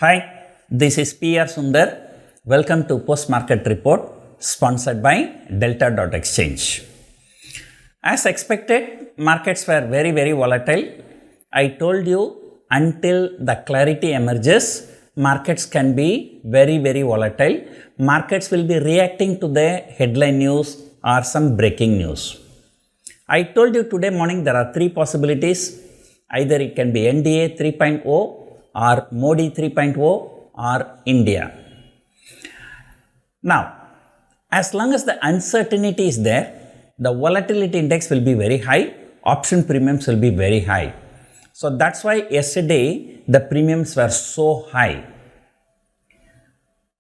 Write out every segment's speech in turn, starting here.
Hi, this is PR Sundar. Welcome to Post Market Report sponsored by Delta.exchange. As expected, markets were very volatile. I told you until the clarity emerges, markets can be very volatile. Markets will be reacting to the headline news or some breaking news. I told you today morning there are three possibilities. Either it can be NDA 3.0 or Modi 3.0 or India. Now, as long as the uncertainty is there, the volatility index will be very high, option premiums will be very high. So that's why yesterday the premiums were so high.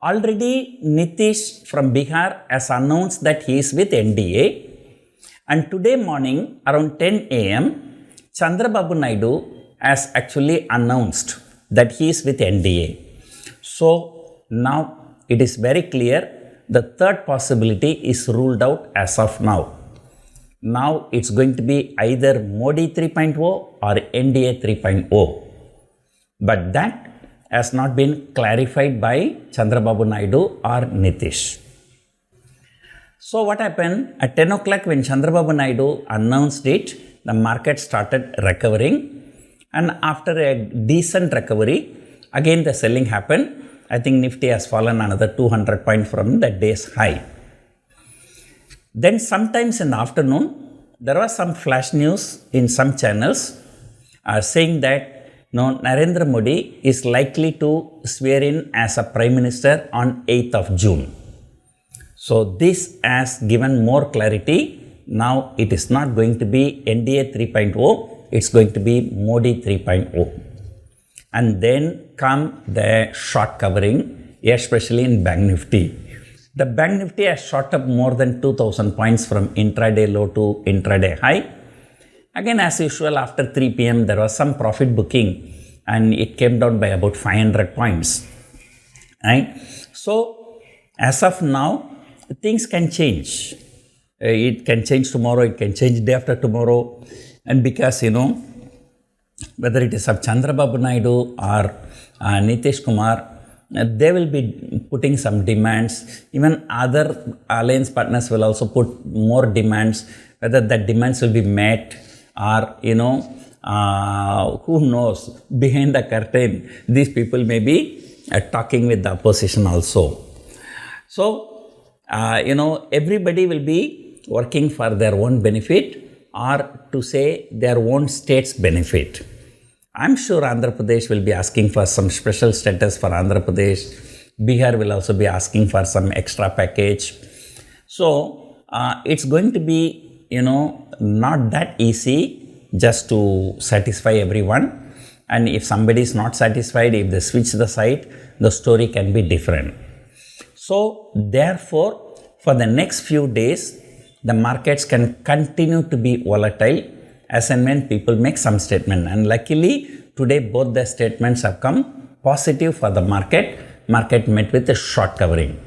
Already Nitish from Bihar has announced that he is with NDA, and today morning around 10 a.m. Chandrababu Naidu has actually announced that he is with NDA. So now it is very clear the third possibility is ruled out as of now. Now it's going to be either Modi 3.0 or NDA 3.0. But that has not been clarified by Chandrababu Naidu or Nitish. So what happened? At 10 o'clock when Chandrababu Naidu announced it, the market started recovering, and after a decent recovery, again the selling happened. I think Nifty has fallen another 200 points from the day's high. Then sometimes in the afternoon, there was some flash news in some channels saying that Narendra Modi is likely to swear in as a Prime Minister on 8th of June. So this has given more clarity. Now it is not going to be NDA 3.0, it's going to be Modi 3.0. And then come the short covering, especially in Bank Nifty. The Bank Nifty has shot up more than 2000 points from intraday low to intraday high. Again, as usual, after 3 p.m. there was some profit booking and it came down by about 500 points. Right? So as of now, things can change. It can change tomorrow, it can change day after tomorrow. And because, whether it is of Chandrababu Naidu or Nitish Kumar, they will be putting some demands. Even other alliance partners will also put more demands. Whether that demands will be met or, who knows, behind the curtain, these people may be talking with the opposition also. So, everybody will be working for their own benefit or to say their own state's benefit. I'm sure Andhra Pradesh will be asking for some special status for Andhra Pradesh. Bihar will also be asking for some extra package. So it's going to be, not that easy just to satisfy everyone. And if somebody is not satisfied, if they switch the side, the story can be different. So therefore, for the next few days, the markets can continue to be volatile as and when people make some statement. And luckily, today both the statements have come positive for the market. Market met with a short covering.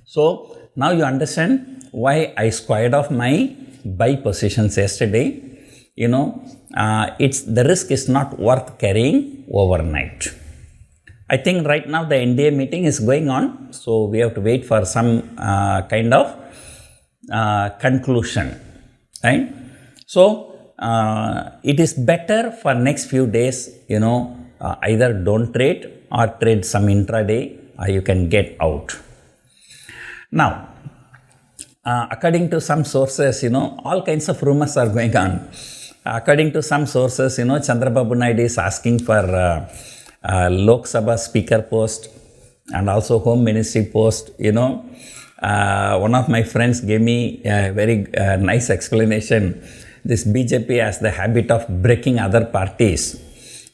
So now you understand why I squared off my buy positions yesterday. The risk is not worth carrying overnight. I think right now the NDA meeting is going on, so we have to wait for some kind of conclusion, right? So it is better for next few days, either don't trade or trade some intraday, or you can get out. Now, according to some sources, all kinds of rumors are going on. According to some sources, Chandrababu Naidu is asking for Lok Sabha speaker post and also home ministry post. One of my friends gave me a very nice explanation. This BJP has the habit of breaking other parties.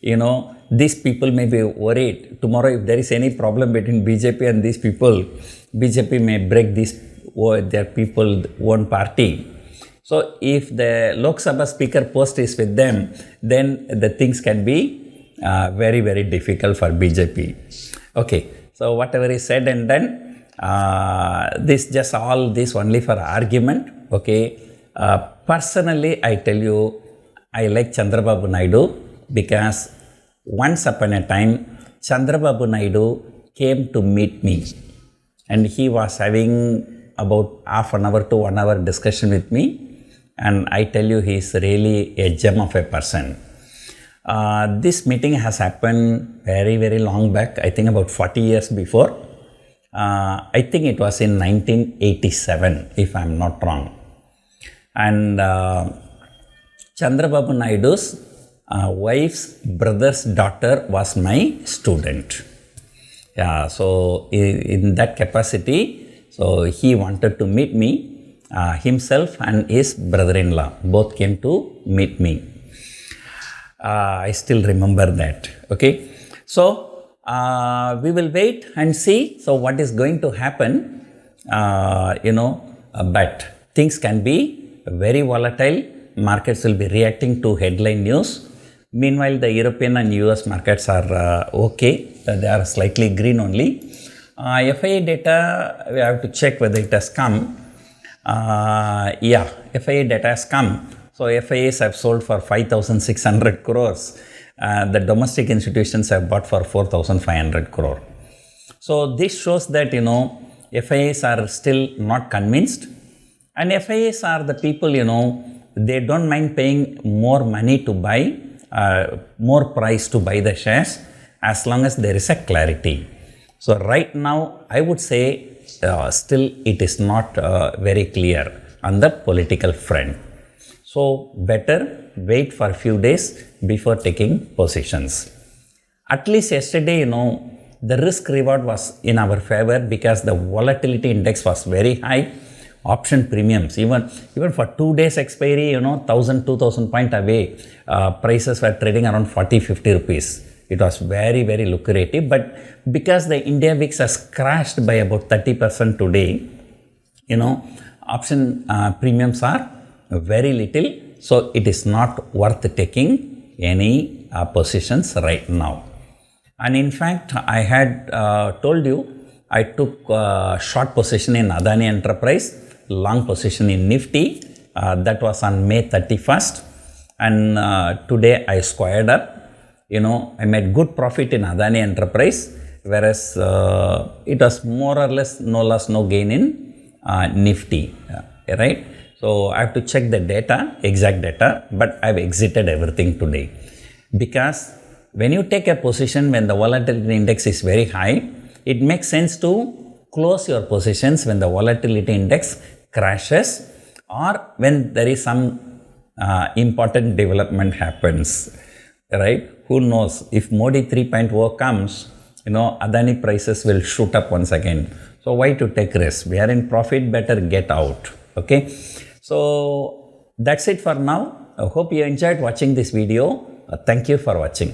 These people may be worried. Tomorrow if there is any problem between BJP and these people, BJP may break their people one party. So if the Lok Sabha speaker post is with them, then the things can be very difficult for BJP. Okay, so whatever is said and done, all this only for argument. Okay, personally I tell you, I like Chandrababu Naidu because once upon a time Chandrababu Naidu came to meet me, and he was having about half an hour to 1 hour discussion with me, and I tell you, he is really a gem of a person. This meeting has happened very, very long back, I think about 40 years before. I think it was in 1987, if I am not wrong. And Chandrababu Naidu's wife's brother's daughter was my student. Yeah, so in that capacity, so he wanted to meet me, himself and his brother-in-law both came to meet me. I still remember that. Okay, so we will wait and see. So what is going to happen? But things can be very volatile. Markets will be reacting to headline news. Meanwhile, the European and US markets are okay. They are slightly green only. FII data, we have to check whether it has come. FII data has come. So FIIs have sold for 5,600 crores. The domestic institutions have bought for 4,500 crore. So this shows that, FIIs are still not convinced. And FIIs are the people, they don't mind paying more money to buy, more price to buy the shares as long as there is a clarity. So right now, I would say still it is not very clear on the political front. So better wait for a few days before taking positions. At least yesterday, the risk reward was in our favor because the volatility index was very high. Option premiums, even for 2 days expiry, 1,000, 2,000 point away, prices were trading around 40, 50 rupees. It was very, very lucrative. But because the India VIX has crashed by about 30% today, option premiums are very little. So it is not worth taking any positions right now. And in fact, I had told you, I took short position in Adani Enterprise, long position in Nifty. That was on May 31st. And today I squared up. I made good profit in Adani Enterprise, whereas it was more or less no loss, no gain in Nifty, right? So I have to check the data, exact data, but I've exited everything today. Because when you take a position when the volatility index is very high, it makes sense to close your positions when the volatility index crashes or when there is some important development happens, right? Who knows, if Modi 3.0 comes, Adani prices will shoot up once again. So why to take risk? We are in profit, better get out. Okay. So that's it for now. I hope you enjoyed watching this video. Thank you for watching.